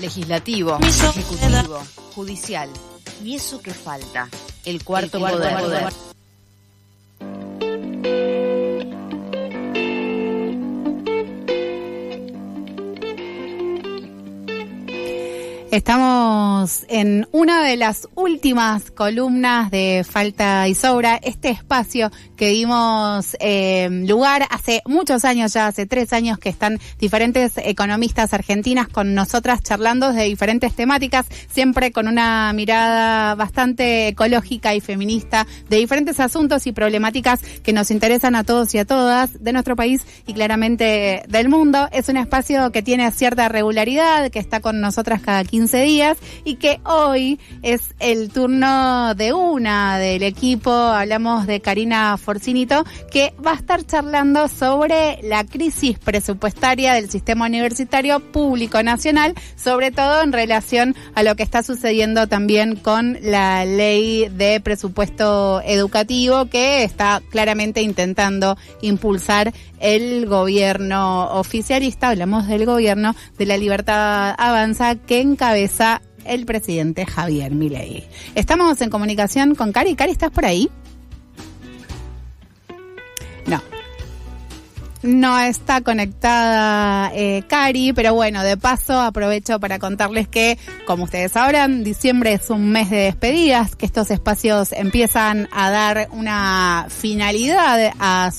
legislativo, ejecutivo, judicial. Y eso que falta, el cuarto poder. Estamos en una de las últimas columnas de Falta y Sobra, este espacio que dimos lugar hace muchos años ya, hace 3 años que están diferentes economistas argentinas con nosotras charlando de diferentes temáticas, siempre con una mirada bastante ecológica y feminista de diferentes asuntos y problemáticas que nos interesan a todos y a todas de nuestro país y claramente del mundo. Es un espacio que tiene cierta regularidad, que está con nosotras cada 15 días y que hoy es el turno de una del equipo. Hablamos de Karina Forcinito, que va a estar charlando sobre la crisis presupuestaria del sistema universitario público nacional, sobre todo en relación a lo que está sucediendo también con la ley de presupuesto educativo que está claramente intentando impulsar el gobierno oficialista. Hablamos del gobierno de La Libertad Avanza que encabeza el presidente Javier Milei. Estamos en comunicación con Cari. Cari, ¿estás por ahí? No está conectada Cari, pero bueno, de paso aprovecho para contarles que, como ustedes sabrán, diciembre es un mes de despedidas, que estos espacios empiezan a dar una finalidad a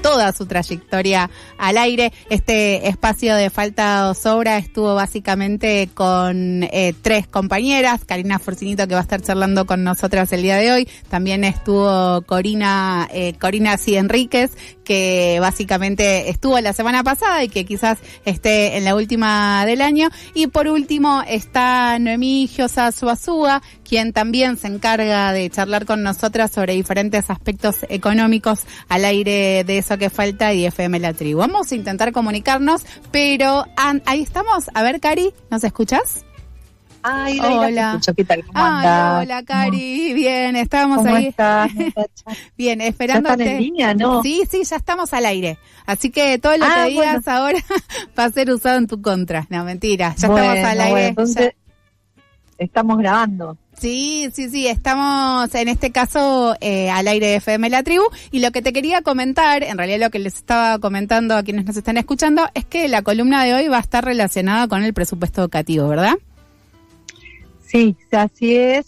toda su trayectoria al aire. Este espacio de Falta o Sobra estuvo básicamente con 3 compañeras. Karina Forcinito, que va a estar charlando con nosotras el día de hoy. También estuvo Corina Enríquez, que básicamente estuvo la semana pasada y que quizás esté en la última del año. Y por último está Noemí Giosa Suazúa, quien también se encarga de charlar con nosotras sobre diferentes aspectos económicos al aire de Eso que Falta y FM La Tribu. Vamos a intentar comunicarnos, pero ahí estamos. A ver, Cari, ¿nos escuchas? Ay, hola. ¿Qué tal? ¿Cómo andás? Hola, Cari. Bien, estábamos ¿Cómo ahí. estás? Bien, esperándote. ¿Ya están en línea, no? Sí, ya estamos al aire. Así que todo lo que digas ahora va a ser usado en tu contra. No, mentira. Ya estamos al aire. Bueno, entonces estamos grabando. Sí, estamos en este caso al aire de FM La Tribu, y lo que te quería comentar, en realidad lo que les estaba comentando a quienes nos están escuchando, es que la columna de hoy va a estar relacionada con el presupuesto educativo, ¿verdad? Sí, así es.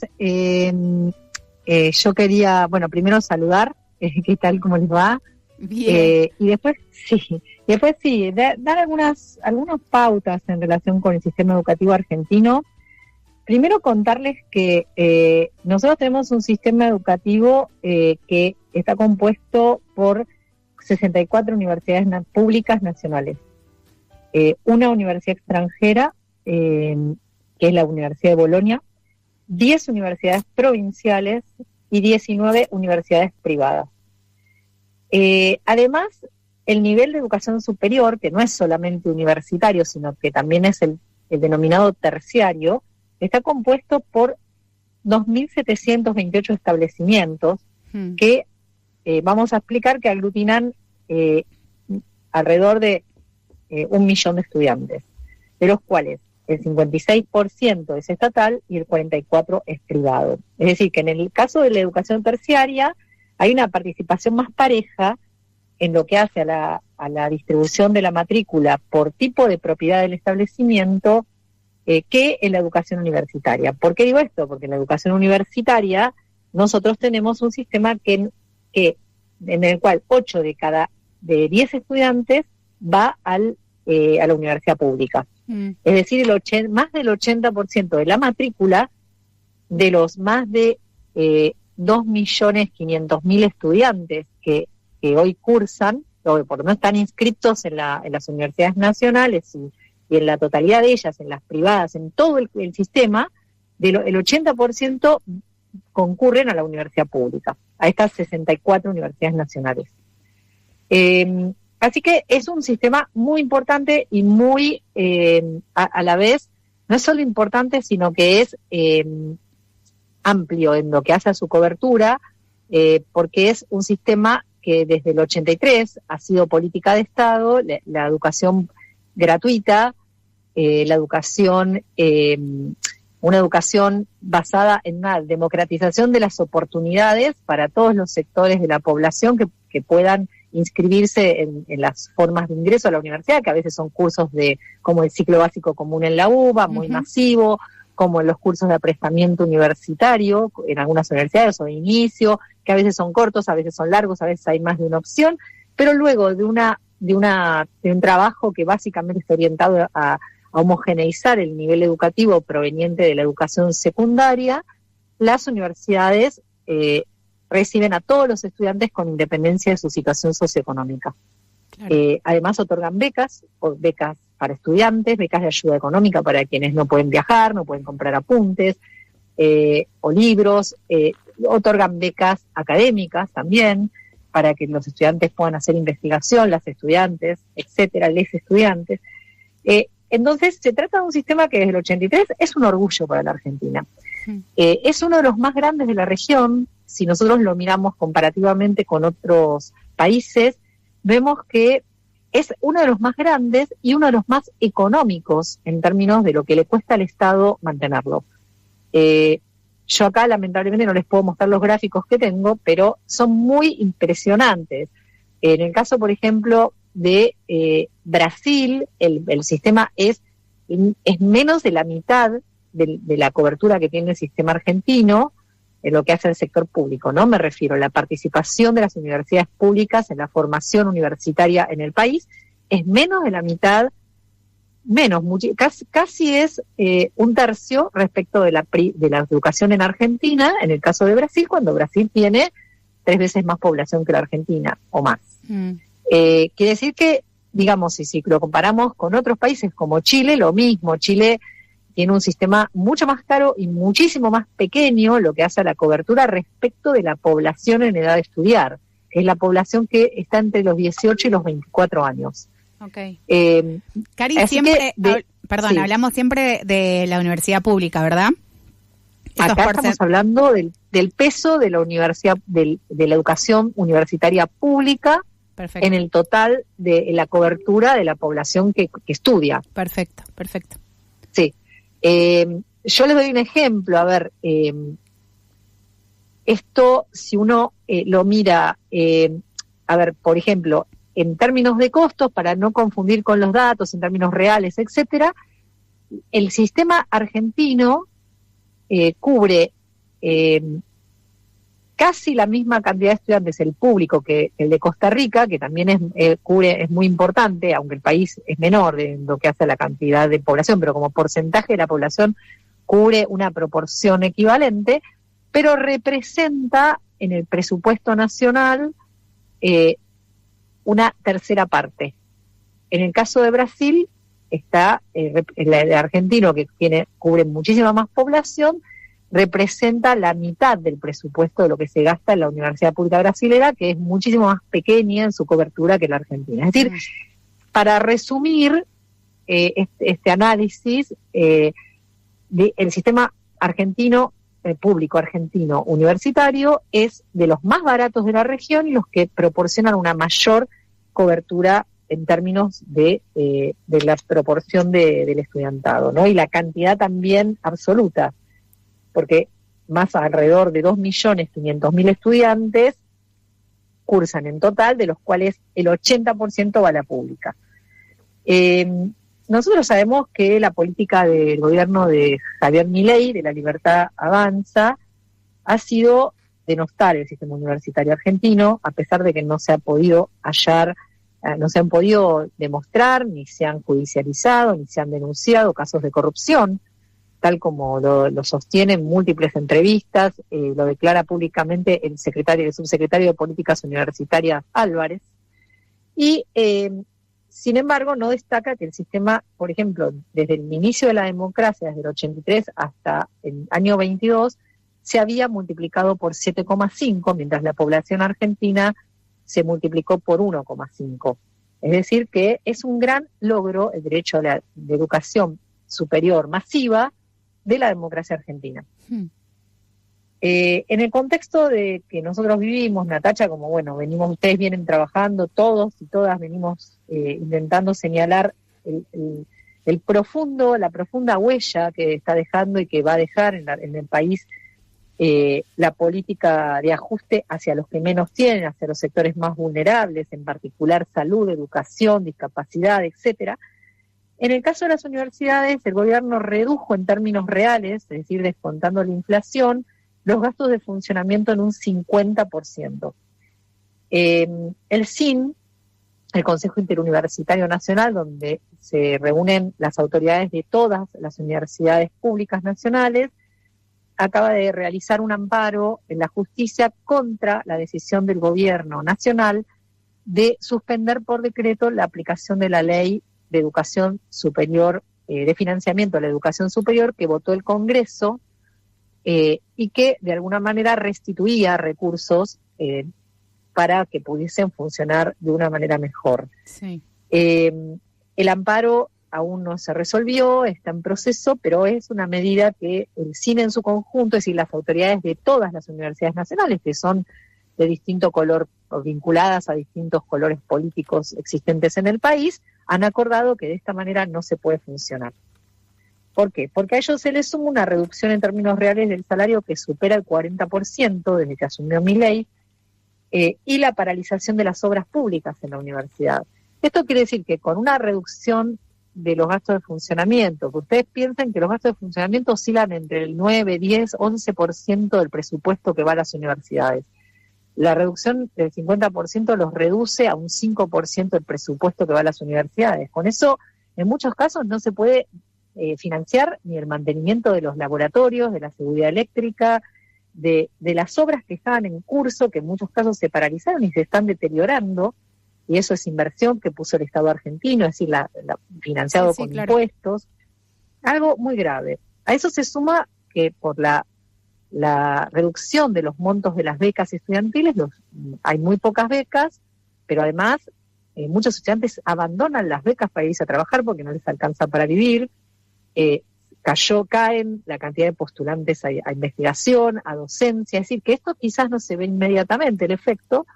Yo quería, primero saludar, ¿qué tal, cómo les va? Bien. Y después dar algunas pautas en relación con el sistema educativo argentino. Primero contarles que nosotros tenemos un sistema educativo que está compuesto por 64 universidades públicas nacionales, una universidad extranjera, que es la Universidad de Bolonia, 10 universidades provinciales y 19 universidades privadas. Además, el nivel de educación superior, que no es solamente universitario, sino que también es el denominado terciario, está compuesto por 2.728 establecimientos que vamos a explicar que aglutinan alrededor de 1 millón de estudiantes, de los cuales el 56% es estatal y el 44% es privado. Es decir, que en el caso de la educación terciaria hay una participación más pareja en lo que hace a la distribución de la matrícula por tipo de propiedad del establecimiento que en la educación universitaria. ¿Por qué digo esto? Porque en la educación universitaria nosotros tenemos un sistema en el cual 8 de 10 estudiantes va a la universidad pública. Es decir, más del 80% de la matrícula de los más de 2.500.000 estudiantes que hoy cursan, o por lo menos están inscritos en las universidades nacionales y en la totalidad de ellas, en las privadas, en todo el sistema, el 80% concurren a la universidad pública, a estas 64 universidades nacionales. Así que es un sistema muy importante y muy, a la vez, no es solo importante, sino que es amplio en lo que hace a su cobertura, porque es un sistema que desde el 83 ha sido política de Estado, la educación gratuita, la educación, una educación basada en una democratización de las oportunidades para todos los sectores de la población que puedan inscribirse en las formas de ingreso a la universidad, que a veces son cursos como el ciclo básico común en la UBA, muy masivo, como en los cursos de aprestamiento universitario, en algunas universidades, o de inicio, que a veces son cortos, a veces son largos, a veces hay más de una opción, pero luego de un trabajo que básicamente está orientado a homogeneizar el nivel educativo proveniente de la educación secundaria, las universidades reciben a todos los estudiantes con independencia de su situación socioeconómica. Claro. Además otorgan becas para estudiantes, becas de ayuda económica para quienes no pueden viajar, no pueden comprar apuntes o libros, otorgan becas académicas también para que los estudiantes puedan hacer investigación, las estudiantes, etcétera, les estudiantes. Entonces se trata de un sistema que desde el 83 es un orgullo para la Argentina. Es uno de los más grandes de la región. Si nosotros lo miramos comparativamente con otros países, vemos que es uno de los más grandes y uno de los más económicos en términos de lo que le cuesta al Estado mantenerlo. Yo acá lamentablemente no les puedo mostrar los gráficos que tengo, pero son muy impresionantes. En el caso, por ejemplo, de Brasil, el sistema es menos de la mitad de la cobertura que tiene el sistema argentino en lo que hace el sector público, ¿no? Me refiero a la participación de las universidades públicas en la formación universitaria en el país, es menos de la mitad, casi es un tercio respecto de la educación en Argentina, en el caso de Brasil, cuando Brasil tiene 3 veces más población que la Argentina, o más. Quiere decir que, digamos, si lo comparamos con otros países como Chile, lo mismo. Chile tiene un sistema mucho más caro y muchísimo más pequeño, lo que hace a la cobertura respecto de la población en edad de estudiar, que es la población que está entre los 18 y los 24 años. Okay. Cari, siempre, sí. Hablamos siempre de la universidad pública, ¿verdad? Acá estamos hablando del peso de la universidad, de la educación universitaria pública. Perfecto. En el total de la cobertura de la población que estudia. Perfecto. Sí. Yo les doy un ejemplo. A ver, esto, si uno lo mira, a ver, por ejemplo, en términos de costos, para no confundir con los datos, en términos reales, etcétera, el sistema argentino cubre casi la misma cantidad de estudiantes, el público, que el de Costa Rica, que también es muy importante, aunque el país es menor de lo que hace a la cantidad de población, pero como porcentaje de la población cubre una proporción equivalente, pero representa en el presupuesto nacional una tercera parte. En el caso de Brasil está el argentino, que cubre muchísima más población, representa la mitad del presupuesto de lo que se gasta en la Universidad Pública Brasilera, que es muchísimo más pequeña en su cobertura que la Argentina. Es decir, para resumir este análisis, el sistema argentino, público argentino universitario, es de los más baratos de la región y los que proporcionan una mayor cobertura en términos de la proporción del estudiantado, ¿no? Y la cantidad también absoluta, porque más alrededor de 2.500.000 estudiantes cursan en total, de los cuales el 80% va a la pública. Nosotros sabemos que la política del gobierno de Javier Milei, de La Libertad Avanza, ha sido denostar el sistema universitario argentino, a pesar de que no se ha podido no se han podido demostrar, ni se han judicializado, ni se han denunciado casos de corrupción, tal como lo sostienen múltiples entrevistas, lo declara públicamente el subsecretario de Políticas Universitarias Álvarez, y sin embargo no destaca que el sistema, por ejemplo, desde el inicio de la democracia, desde el 83 hasta el año 22, se había multiplicado por 7,5, mientras la población argentina se multiplicó por 1,5. Es decir, que es un gran logro el derecho a la educación superior masiva de la democracia argentina. En el contexto de que nosotros vivimos, Natacha, como ustedes vienen trabajando, todos y todas venimos intentando señalar la profunda huella que está dejando y que va a dejar en el país la política de ajuste hacia los que menos tienen, hacia los sectores más vulnerables, en particular salud, educación, discapacidad, etcétera. En el caso de las universidades, el gobierno redujo en términos reales, es decir, descontando la inflación, los gastos de funcionamiento en un 50%. El CIN, el Consejo Interuniversitario Nacional, donde se reúnen las autoridades de todas las universidades públicas nacionales, acaba de realizar un amparo en la justicia contra la decisión del gobierno nacional de suspender por decreto la aplicación de la ley de educación superior, de financiamiento de la educación superior que votó el Congreso y que de alguna manera restituía recursos para que pudiesen funcionar de una manera mejor. Sí. El amparo aún no se resolvió, está en proceso, pero es una medida que el CIN en su conjunto, es decir, las autoridades de todas las universidades nacionales, que son de distinto color o vinculadas a distintos colores políticos existentes en el país, han acordado que de esta manera no se puede funcionar. ¿Por qué? Porque a ellos se les suma una reducción en términos reales del salario que supera el 40% desde que asumió Milei, y la paralización de las obras públicas en la universidad. Esto quiere decir que con una reducción de los gastos de funcionamiento, que ustedes piensen que los gastos de funcionamiento oscilan entre el 9, 10, 11% del presupuesto que va a las universidades. La reducción del 50% los reduce a un 5% del presupuesto que va a las universidades. Con eso, en muchos casos, no se puede financiar ni el mantenimiento de los laboratorios, de la seguridad eléctrica, de las obras que estaban en curso, que en muchos casos se paralizaron y se están deteriorando, y eso es inversión que puso el Estado argentino, es decir, financiado con impuestos, algo muy grave. A eso se suma que por la reducción de los montos de las becas estudiantiles, hay muy pocas becas, pero además muchos estudiantes abandonan las becas para irse a trabajar porque no les alcanza para vivir. Caen la cantidad de postulantes a investigación, a docencia, es decir, que esto quizás no se ve inmediatamente el efecto,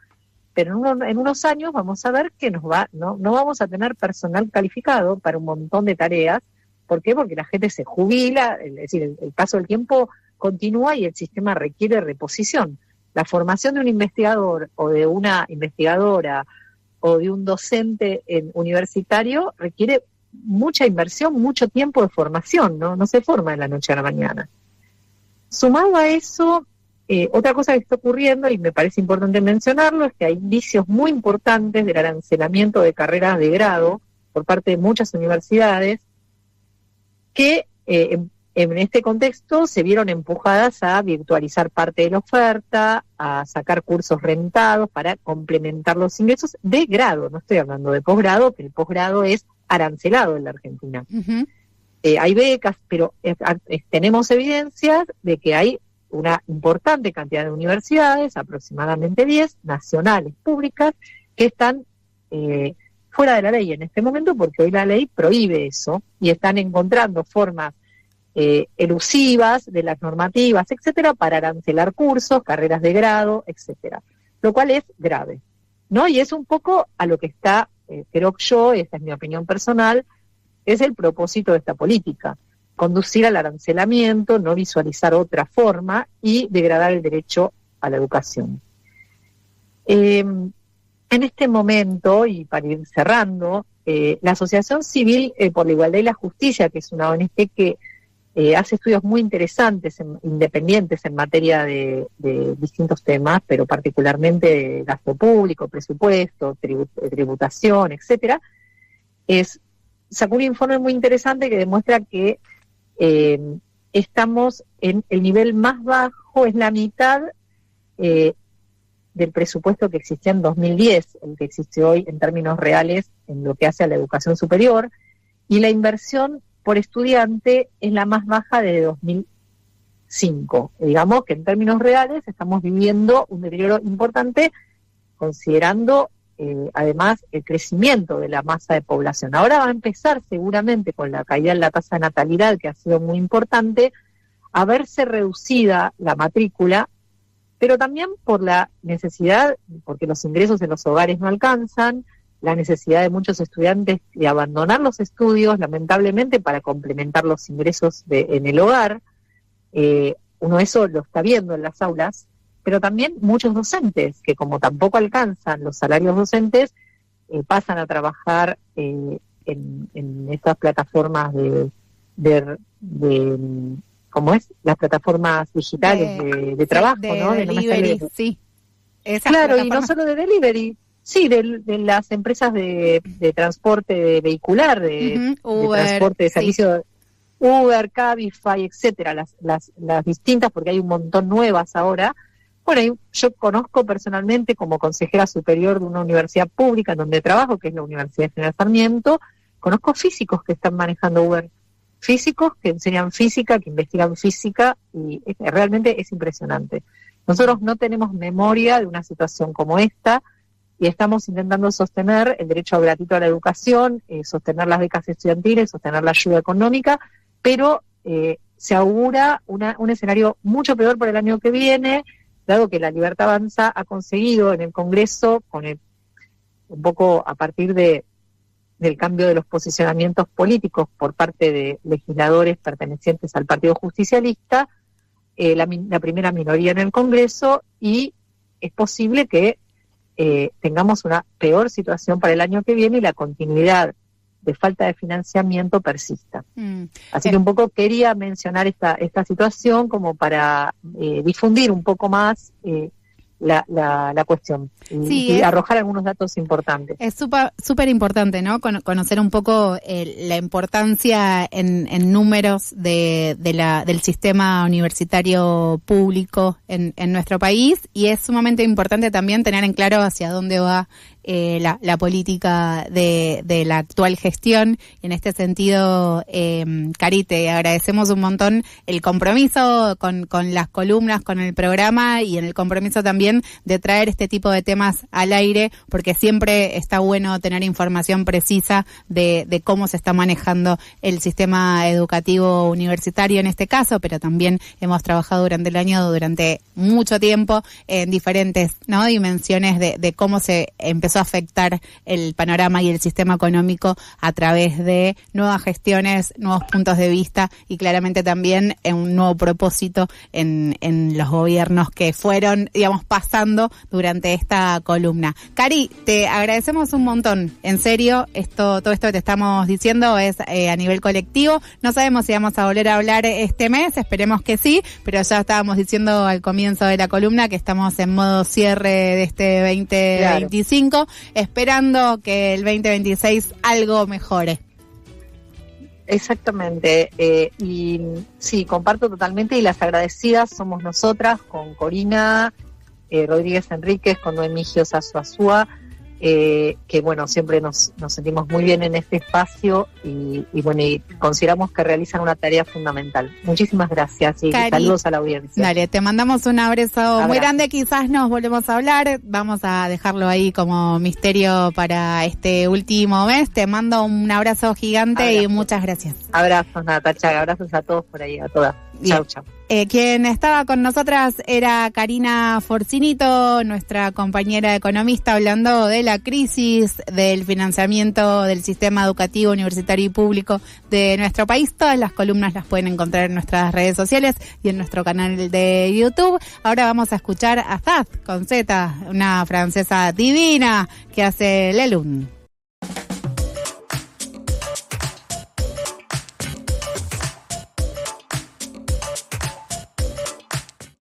pero en unos años vamos a ver que no vamos a tener personal calificado para un montón de tareas. ¿Por qué? Porque la gente se jubila, es decir, el paso del tiempo continúa y el sistema requiere reposición. La formación de un investigador o de una investigadora o de un docente universitario requiere mucha inversión, mucho tiempo de formación, no se forma de la noche a la mañana. Sumado a eso, otra cosa que está ocurriendo, y me parece importante mencionarlo, es que hay indicios muy importantes del arancelamiento de carreras de grado por parte de muchas universidades que en este contexto se vieron empujadas a virtualizar parte de la oferta, a sacar cursos rentados para complementar los ingresos de grado. No estoy hablando de posgrado, que el posgrado es arancelado en la Argentina. Uh-huh. Hay becas, pero tenemos evidencias de que hay una importante cantidad de universidades, aproximadamente 10, nacionales, públicas, que están fuera de la ley en este momento, porque hoy la ley prohíbe eso, y están encontrando formas elusivas de las normativas, etcétera, para arancelar cursos, carreras de grado, etcétera, lo cual es grave, ¿no? Y es un poco a lo que está, creo yo, esta es mi opinión personal, es el propósito de esta política: conducir al arancelamiento, no visualizar otra forma y degradar el derecho a la educación. En este momento, y para ir cerrando, la Asociación Civil por la Igualdad y la Justicia, que es una ONG que hace estudios muy interesantes, independientes en materia de distintos temas, pero particularmente de gasto público, presupuesto, tributación, etcétera, sacó un informe muy interesante que demuestra que estamos en el nivel más bajo, es la mitad del presupuesto que existía en 2010, el que existe hoy en términos reales en lo que hace a la educación superior, y la inversión por estudiante es la más baja desde 2005. Digamos que en términos reales estamos viviendo un deterioro importante, considerando además el crecimiento de la masa de población. Ahora va a empezar seguramente con la caída en la tasa de natalidad, que ha sido muy importante, a verse reducida la matrícula, pero también por la necesidad, porque los ingresos en los hogares no alcanzan, la necesidad de muchos estudiantes de abandonar los estudios, lamentablemente, para complementar los ingresos en el hogar. Uno eso lo está viendo en las aulas, pero también muchos docentes, que como tampoco alcanzan los salarios docentes, pasan a trabajar en estas plataformas ¿cómo es? Las plataformas digitales de trabajo, ¿no? De delivery, sí. Claro, y no solo de delivery, sí, de las empresas de transporte vehicular, de transporte de servicio, sí. Uber, Cabify, etcétera, las distintas, porque hay un montón nuevas ahora. Bueno, yo conozco personalmente como consejera superior de una universidad pública en donde trabajo, que es la Universidad General Sarmiento, conozco físicos que están manejando Uber, físicos que enseñan física, que investigan física, y realmente es impresionante. Nosotros no tenemos memoria de una situación como esta, y estamos intentando sostener el derecho gratuito a la educación, sostener las becas estudiantiles, sostener la ayuda económica, pero se augura un escenario mucho peor por el año que viene, dado que la Libertad Avanza ha conseguido en el Congreso, un poco a partir del cambio de los posicionamientos políticos por parte de legisladores pertenecientes al Partido Justicialista, la primera minoría en el Congreso, y es posible que tengamos una peor situación para el año que viene y la continuidad de falta de financiamiento persista. Así que un poco quería mencionar esta situación como para difundir un poco más la cuestión y arrojar algunos datos importantes. Es súper importante, ¿no? Conocer un poco la importancia en números del sistema universitario público en nuestro país, y es sumamente importante también tener en claro hacia dónde va la política de la actual gestión. Y en este sentido, Cari, te agradecemos un montón el compromiso con las columnas, con el programa, y en el compromiso también de traer este tipo de temas al aire, porque siempre está bueno tener información precisa de cómo se está manejando el sistema educativo universitario en este caso, pero también hemos trabajado durante el año, durante mucho tiempo, en diferentes, ¿no?, dimensiones de cómo se empezó a afectar el panorama y el sistema económico a través de nuevas gestiones, nuevos puntos de vista, y claramente también en un nuevo propósito en los gobiernos que fueron, digamos, pasando durante esta columna. Cari, te agradecemos un montón, en serio, todo esto que te estamos diciendo es a nivel colectivo. No sabemos si vamos a volver a hablar este mes, esperemos que sí, pero ya estábamos diciendo al comienzo de la columna que estamos en modo cierre de este 2025, claro, esperando que el 2026 algo mejore. Exactamente, y sí, comparto totalmente, y las agradecidas somos nosotras, con Corina Rodríguez Enríquez, con Noemí Giosa Suazúa, que bueno, siempre nos sentimos muy bien en este espacio, y bueno, y consideramos que realizan una tarea fundamental. Muchísimas gracias, y Cari, saludos a la audiencia. Dale, te mandamos un abrazo muy grande, quizás nos volvemos a hablar, vamos a dejarlo ahí como misterio para este último mes. Te mando un abrazo gigante y muchas gracias. Abrazos, Natacha, abrazos a todos por ahí, a todas. Chau, chau. Quien estaba con nosotras era Karina Forcinito, nuestra compañera economista, hablando de la crisis del financiamiento del sistema educativo universitario y público de nuestro país. Todas las columnas las pueden encontrar en nuestras redes sociales y en nuestro canal de YouTube. Ahora vamos a escuchar a Zaz con Z, una francesa divina que hace Le Lune.